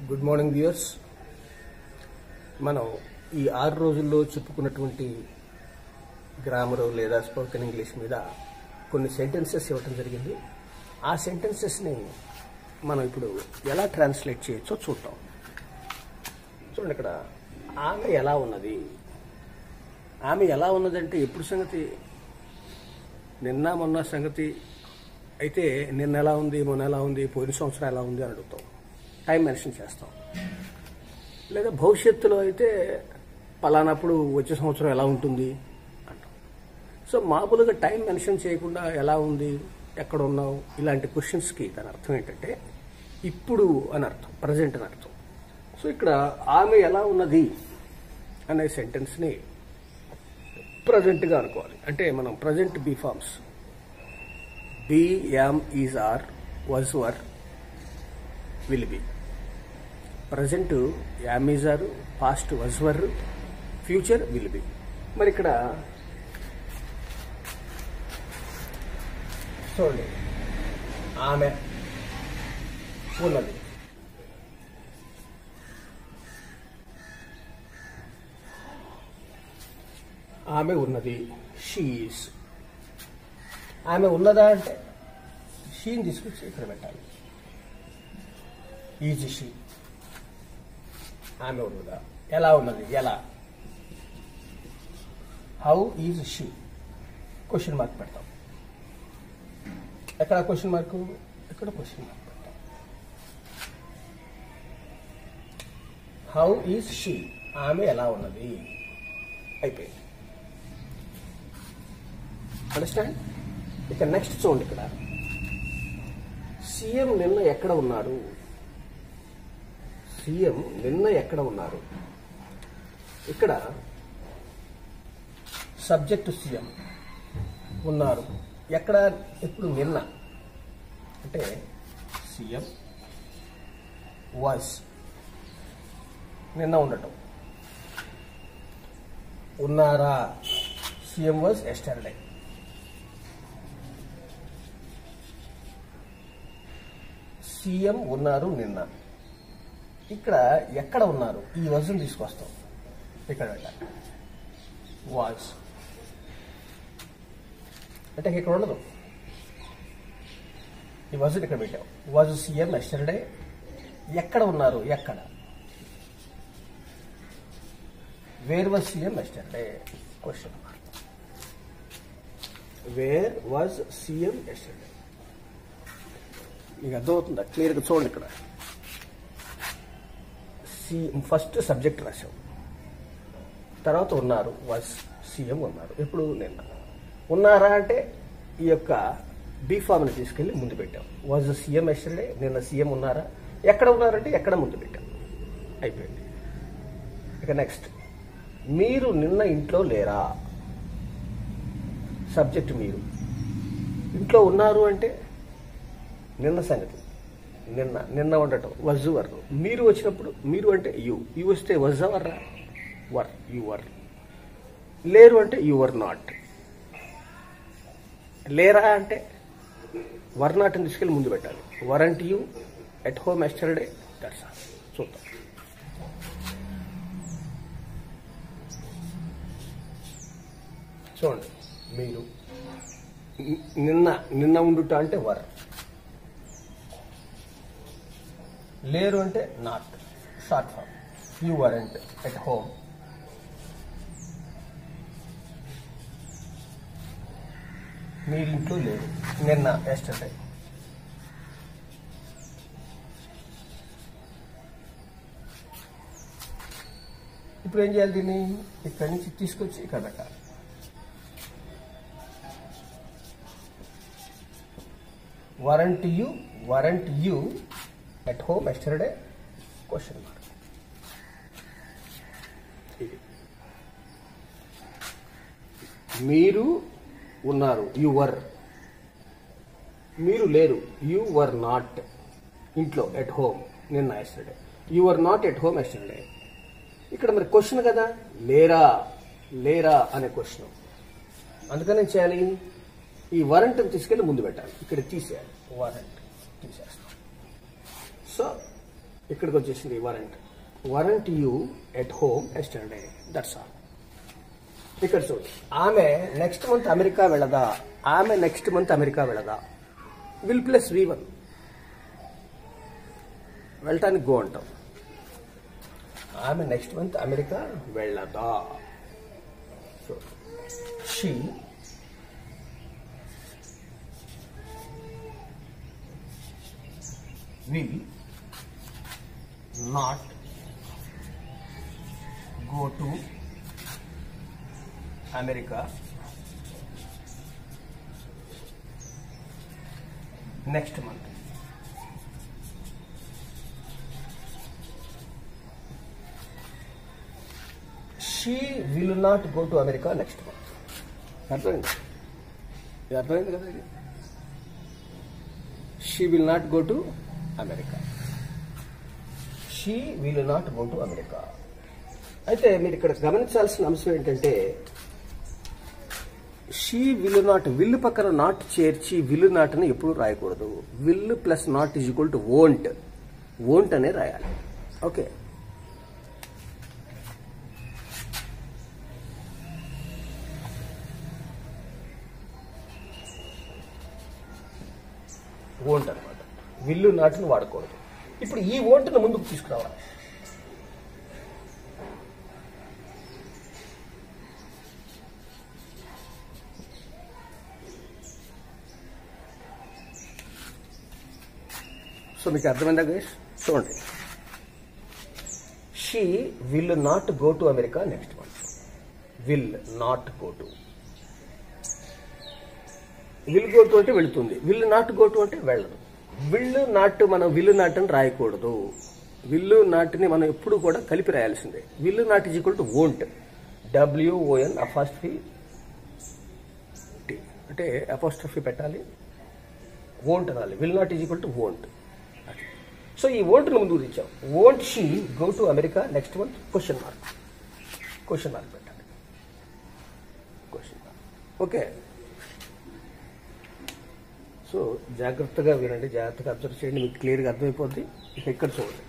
Good morning viewers. మనం ఈ 6 రోజుల్లో చెప్పుకున్నటువంటి గ్రామర్ లేదా స్పోకెన్ ఇంగ్లీష్ మీద కొన్ని సెంటెన్సెస్ ఇవ్వటం జరిగింది. ఆ సెంటెన్సెస్ని మనం ఇప్పుడు ఎలా ట్రాన్స్లేట్ చేయొచ్చో చూద్దాం. చూడండి, ఇక్కడ ఆమె ఎలా ఉన్నది. ఆమె ఎలా ఉన్నదంటే ఎప్పుడు సంగతి? నిన్న మొన్న సంగతి అయితే నిన్న ఎలా ఉంది, మొన్న ఎలా ఉంది, పోయిన సంవత్సరం ఎలా ఉంది అని అడుగుతాం, టైం మెన్షన్ చేస్తాం. లేదా భవిష్యత్తులో అయితే పలానప్పుడు వచ్చే సంవత్సరం ఎలా ఉంటుంది అంటాం. సో మామూలుగా టైం మెన్షన్ చేయకుండా ఎలా ఉంది, ఎక్కడ ఉన్నావు, ఇలాంటి క్వశ్చన్స్కి దాని అర్థం ఏంటంటే ఇప్పుడు అని అర్థం, ప్రజెంట్ అని అర్థం. సో ఇక్కడ ఆమె ఎలా ఉన్నది అనే సెంటెన్స్ని ప్రజెంట్గా అనుకోవాలి. అంటే మనం present be forms be, am, is, are, was, were, will be. Present am, is, are, past was, were, future will be. మరి ఇక్కడ చూడండి, ఆమె ఉన్నది. ఆమె ఉన్నది, షీ ఈజ్. ఆమె ఉన్నదా అంటే షీని తీసుకొచ్చి ఇక్కడ పెట్టాలి. Is she. ఆమె ఉన్నదా, ఎలా ఉన్నది, ఎలా, how is she. Question mark పెడతాం. ఎక్కడ క్వశ్చన్ మార్క్? ఇక్కడ క్వశ్చన్ మార్క్ పెడతాం. హౌ ఈజ్ షీ, ఆమె ఎలా ఉన్నది. అయిపోయింది. అండర్స్టాండ్? ఇక నెక్స్ట్ చూడండి, ఇక్కడ సీఎం నిన్న ఎక్కడ ఉన్నారు. సీఎం నిన్న ఎక్కడ ఉన్నారు. ఇక్కడ సబ్జెక్టు సీఎం, ఉన్నారు ఎక్కడ, ఇప్పుడు నిన్న. అంటే సీఎం వాజ్, నిన్న ఉండటం. ఉన్నారా, సీఎం వాజ్ ఎస్టర్డే. సీఎం ఉన్నారు నిన్న. ఇక్కడ ఎక్కడ ఉన్నారు, ఈ వజును తీసుకొస్తాం. ఇక్కడ పెట్టాలి వాజ్. అంటే ఇక్కడ ఉండదు, ఈ వజును ఇక్కడ పెట్టాం. Was CM yesterday. ఎక్కడ ఉన్నారు, ఎక్కడ. Where was CM yesterday, question mark. Where was CM yesterday. మీకు అర్థమవుతుందా? క్లియర్గా చూడండి. ఇక్కడ ఫస్ట్ సబ్జెక్ట్ రాశాం, తర్వాత ఉన్నారు, వాజ్ సీఎం ఉన్నారు. ఎప్పుడు? నిన్న. ఉన్నారా అంటే ఈ యొక్క బీ ఫామ్ని తీసుకెళ్ళి ముందు పెట్టాం. వాజ్ సీఎం ఎస్టర్డే, నిన్న సీఎం ఉన్నారా. ఎక్కడ ఉన్నారంటే ఎక్కడ ముందు పెట్టాం. అయిపోయింది. ఇక నెక్స్ట్, మీరు నిన్న ఇంట్లో లేరా. సబ్జెక్ట్ మీరు, ఇంట్లో ఉన్నారు అంటే నిన్న సంగతి, నిన్న నిన్న ఉండటం, వజ్, వర్. మీరు వచ్చినప్పుడు, మీరు అంటే యు వస్తే was, Varra, were, you were. లేరు అంటే యు వర్ నాట్. లేరా అంటే వర్ నాట్ అని తీసుకెళ్ళి ముందు పెట్టాలి. Weren't you at home yesterday. That's all. చూద్దాం. చూడండి, మీరు నిన్న నిన్న ఉండుట అంటే వర్. లేరు అంటే not, short form. You weren't at home. మీరింట్లో లేరు, నిన్న ఎస్టర్డే. ఇప్పుడు ఏం చేయాలి? దీన్ని ఇక్కడి నుంచి తీసుకొచ్చి ఇక్కడ పెట్టాలి. Weren't you at home yesterday, question mark. మీరు ఉన్నారు, యు వర్. మీరు లేరు, యు వర్ నాట్ ఇంట్లో, ఎట్ హోమ్, నిన్న yesterday. You were not at home yesterday. ఇక్కడ మరి క్వశ్చన్ కదా, లేరా, లేరా అనే క్వశ్చన్. అందుకని ఏం చేయాలి? ఈ వరంట్ని తీసుకెళ్ళి ముందు పెట్టాలి. ఇక్కడ తీసేయాలి, వరంట్ తీసేస్తాం. సో ఇక్కడికి వచ్చేసింది weren't you at home yesterday, that's all. ఇక్కడ చూడు, ఆమె నెక్స్ట్ మంత్ అమెరికా వెళ్ళదా, విల్ ప్లస్ V1 వెళ్ళటానికి గో అంటాం. ఆమె నెక్స్ట్ మంత్ అమెరికా వెళ్ళదా. So she will not go to America next month. She will not go to America next month. అర్థమైంది కదా? She will not go to America. She will not go to America. అయితే మీరు ఇక్కడ గమనించాల్సిన అంశం ఏంటంటే, she will not, will పక్కన not చేర్చి విల్ నాట్ అని ఎప్పుడు రాయకూడదు. Will plus not is equal to won't అనే రాయాలి. ఓకే, వోంట్ అనమాట. విల్లు నాటును వాడకూడదు. ఇప్పుడు ఈ వోంట్ను ముందుకు తీసుకురావాలి. సో మీకు అర్థమైందా గైస్? చూడండి, she will not go to America next month. Will not go to, will go to అంటే వెళుతుంది, విల్ నాట్ గో టు అంటే వెళ్ళదు. విల్లు నాట్, మనం విల్లు నాట్ అని రాయకూడదు. విల్లు నాట్ని మనం ఎప్పుడు కూడా కలిపి రాయాల్సిందే. Will not is equal to won't, WON apostrophe T, అంటే అపాస్ట్రఫీ పెట్టాలి, వోంట్ అనాలి. Will not is equal to won't. So ఈ వోంట్ను ముందుకు తెచ్చాం. Won't she go to America next month? Question mark పెట్టాలి. Question mark. ఓకే, సో జాగ్రత్తగా వినండి, జాగ్రత్తగా అబ్జర్వ్ చేయండి, మీకు క్లియర్గా అర్థమైపోద్ది. ఇక ఇక్కడ చూడండి,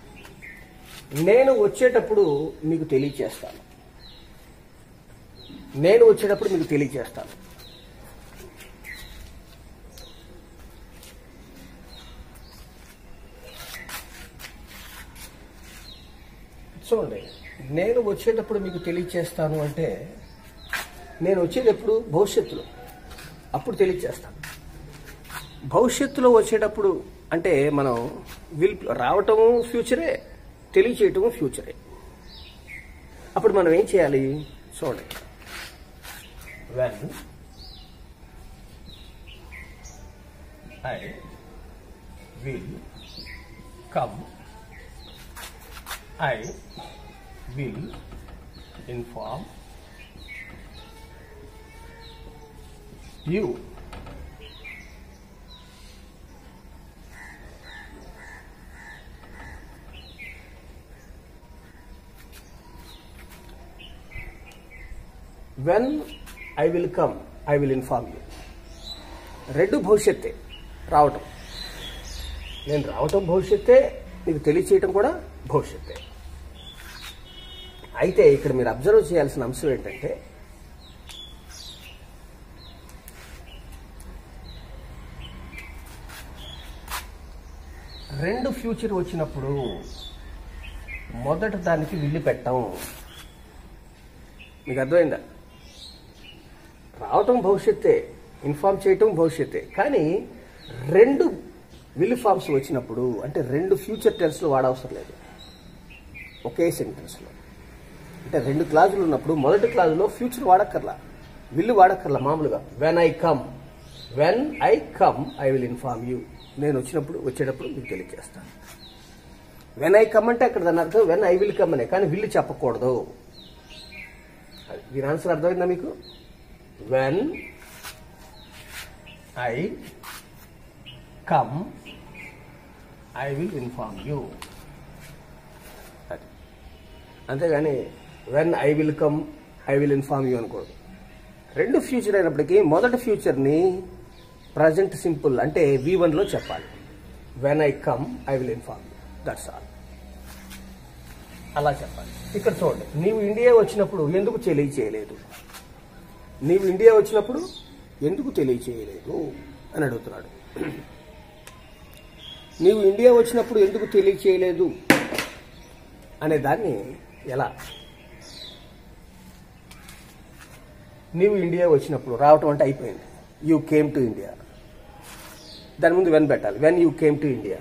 నేను వచ్చేటప్పుడు మీకు తెలియచేస్తాను. చూడండి, నేను వచ్చేటప్పుడు మీకు తెలియచేస్తాను అంటే, నేను వచ్చేది ఎప్పుడు? భవిష్యత్తులో, అప్పుడు తెలియచేస్తాను. భవిష్యత్తులో వచ్చేటప్పుడు అంటే మనం రావటము ఫ్యూచరే, తెలియచేయటము ఫ్యూచరే. అప్పుడు మనం ఏం చేయాలి? చూడండి, when I will come, I will inform you. When I will come, I will inform you. రెండు భవిష్యత్తే, రావటం, నేను రావటం భవిష్యత్తే, మీకు తెలియచేయటం కూడా భవిష్యత్తే. అయితే ఇక్కడ మీరు అబ్జర్వ్ చేయాల్సిన అంశం ఏంటంటే, రెండు ఫ్యూచర్ వచ్చినప్పుడు మొదట దానికి విల్లు పెట్టాం. మీకు అర్థమైందా? రావటం భవిష్యత్తే, ఇన్ఫార్మ్ చేయటం భవిష్యత్తే, కానీ రెండు విల్ ఫార్మ్స్ వచ్చినప్పుడు అంటే రెండు ఫ్యూచర్ టెన్స్లో వాడవసరం లేదు, ఒకే సెంటెన్స్లో. అంటే రెండు క్లాజులు ఉన్నప్పుడు మొదటి క్లాజులో ఫ్యూచర్ వాడక్కర్లా, విల్లు వాడక్కర్లా. మామూలుగా when I come I will inform you, నేను వచ్చేటప్పుడు మీకు తెలియజేస్తాను. వెన్ ఐ కమ్ అంటే అక్కడ దాని అర్థం వెన్ ఐ విల్ కమ్ అనే, కానీ విల్లు చెప్పకూడదు. దీని ఆన్సర్ అర్థమైందా మీకు? When I come I will inform you, అంతేగాని when I will come I will inform you అనకూడదు. రెండు ఫ్యూచర్ అయినప్పటికీ మొదటి ఫ్యూచర్ని ప్రజెంట్ సింపుల్ అంటే V1లో చెప్పాలి. When I come I will inform you, that's all. అలా చెప్పాలి. ఇక్కడ చూడండి, నీవు ఇండియా వచ్చినప్పుడు ఎందుకు తెలియచేయలేదు, నీవు ఇండియా వచ్చినప్పుడు ఎందుకు తెలియచేయలేదు అని అడుగుతున్నాడు. నీవు ఇండియా వచ్చినప్పుడు ఎందుకు తెలియచేయలేదు అనే దాన్ని ఎలా, నీవు ఇండియా వచ్చినప్పుడు, రావటం అంటే అయిపోయింది, యూ కేమ్ టు ఇండియా, దాని ముందు వెన్ పెట్టాలి. When you came to India,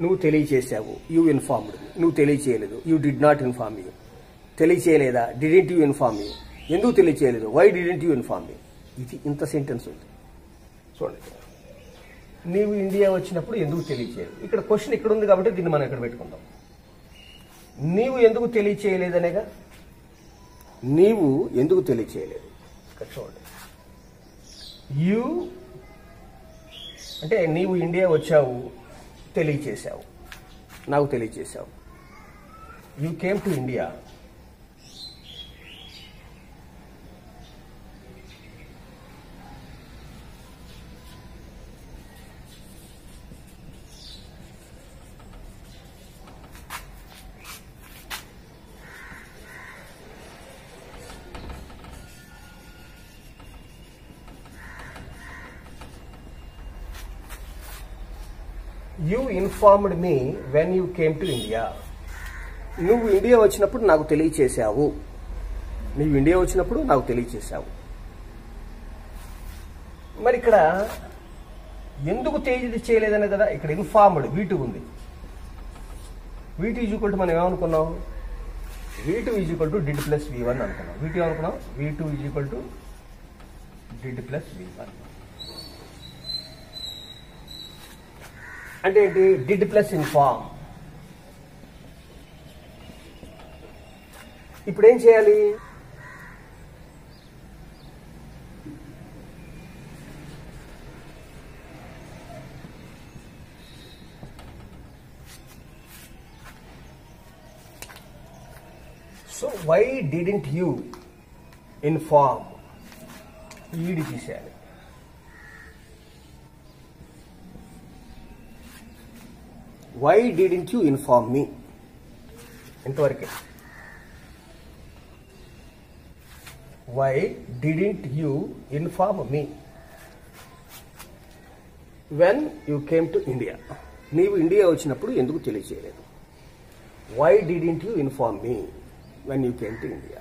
నువ్వు తెలియచేసావు, యూ ఇన్ఫార్మ్డ్, నువ్వు తెలియచేయలేదు, you did not inform you, తెలియచేయలేదా, డిడెంట్ యూ ఇన్ఫార్మ్ యూ, ఎందుకు తెలియచేయలేదు, why didn't you inform you. ఇది ఇంత సెంటెన్స్ ఉంది చూడండి. నీవు ఇండియా వచ్చినప్పుడు ఎందుకు తెలియచేయలేదు, ఇక్కడ క్వశ్చన్ ఇక్కడ ఉంది కాబట్టి దీన్ని మనం ఇక్కడ పెట్టుకుందాం. నీవు ఎందుకు తెలియచేయలేదనేగా, నీవు ఎందుకు తెలియచేయలేదు, ఇక్కడ చూడండి. యూ అంటే నీవు ఇండియా వచ్చావు, తెలియచేశావు, నాకు తెలియచేశావు. You came to India, you informed me when you came to India, నువ్వు ఇండియా వచ్చినప్పుడు నాకు తెలియచేశావు, నువ్వు ఇండియా వచ్చినప్పుడు నాకు తెలియచేశావు. మరి ఇక్కడ ఎందుకు తెలియచేయలేదనే కదా, ఇక్కడ ఇన్ఫార్మ్డ్ వీటు ఉంది. వీటు ఈజ్ ఈక్వల్ టు మనం ఏమనుకున్నాం, V2 is equal to did plus V1 అనుకున్నాం. V2 ఏమనుకున్నాం, V2 is equal to did plus V1 అంటే ఏంటి, డిడ్ ప్లస్ ఇన్ఫార్మ్. ఇప్పుడు ఏం చేయాలి, so why didn't you inform, ED తీసేయాలి. Why didn't you inform me, ఎంతవరకే. Why didn't you inform me when you came to India, నీవు India వచ్చినప్పుడు ఎందుకు తెలియచేయలేదు. Why didn't you inform me when you came to India.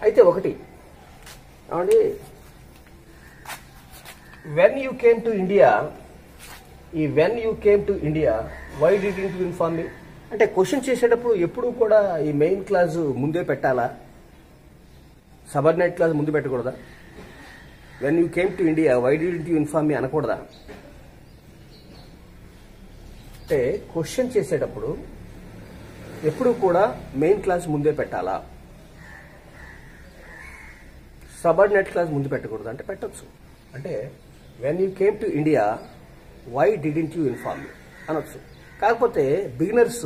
అయితే ఒకటి ఏమండి, when you came to India, ఈ when you came to India why didn't you inform me అంటే question చేసేటప్పుడు ఎప్పుడు కూడా ఈ మెయిన్ క్లాస్ ముందే పెట్టాలా, సబార్డినేట్ క్లాస్ ముందు పెట్టకూడదా, when you came to India why didn't you inform me అనకూడదా. అంటే క్వశ్చన్ చేసేటప్పుడు ఎప్పుడు కూడా మెయిన్ క్లాస్ ముందే పెట్టాలా, సబార్డినేట్ క్లాస్ ముందు పెట్టకూడదు అంటే పెట్టచ్చు. అంటే when you came to India why didn't you inform you అనొచ్చు. కాకపోతే బిగినర్స్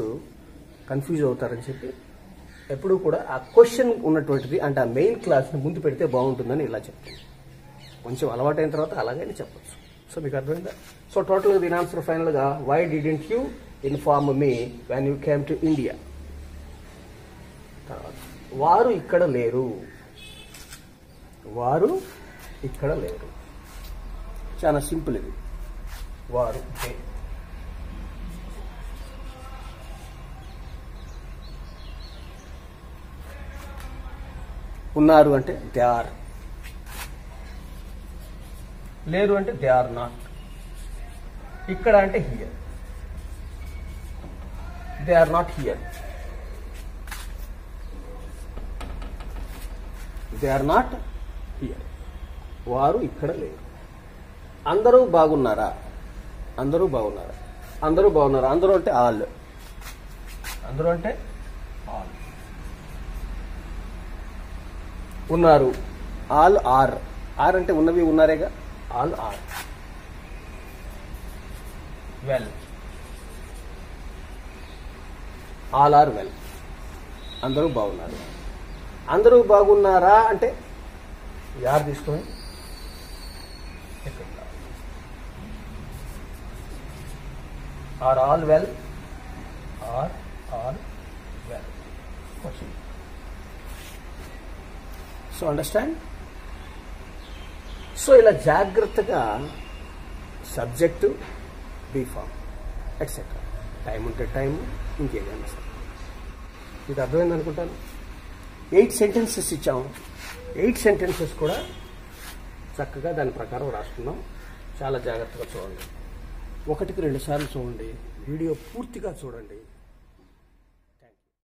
కన్ఫ్యూజ్ అవుతారని చెప్పి ఎప్పుడు కూడా ఆ క్వశ్చన్ ఉన్నటువంటిది అంటే ఆ మెయిన్ క్లాస్ని ముందు పెడితే బాగుంటుందని ఇలా చెప్తాను. కొంచెం అలవాటైన తర్వాత అలాగైనా చెప్పచ్చు. సో మీకు అర్థమైందా. సో టోటల్గా దీని ఆన్సర్ ఫైనల్గా why didn't you inform me when you came to India. తర్వాత వారు ఇక్కడ లేరు, వారు ఇక్కడ లేరు, చాలా సింపుల్ ఇది. వారు ఉన్నారు అంటే దే ఆర్, లేరు అంటే దే ఆర్ నాట్, ఇక్కడ అంటే here, they are not here, they are not here, వారు ఇక్కడ లేరు. అందరూ బాగున్నారా, అందరూ బాగున్నారా, అందరూ బాగున్నారా, అందరూ అంటే ఆల్, అందరూ అంటే ఆల్. ఉన్నారు ఆల్ ఆర్, ఆర్ అంటే ఉన్నవి ఉన్నారేగా, all are. Well all are well, అందరూ బాగున్నారు. అందరూ బాగున్నారా అంటే యార్ తీసుకొని are all well, are all so understand. So ఇలా జాగ్రత్తగా సబ్జెక్టు, బీఫామ్ ఎట్సెట్రా, టైం ఉంటే టైం, ఇంకేదైనా సరే. ఇది అర్థమైంది అనుకుంటాను. 8 సెంటెన్సెస్ ఇచ్చాము. 8 సెంటెన్సెస్ కూడా చక్కగా దాని ప్రకారం రాసుకున్నాం. చాలా జాగ్రత్తగా చూడండి. 1కి 2 సార్లు చూడండి. వీడియో పూర్తిగా చూడండి.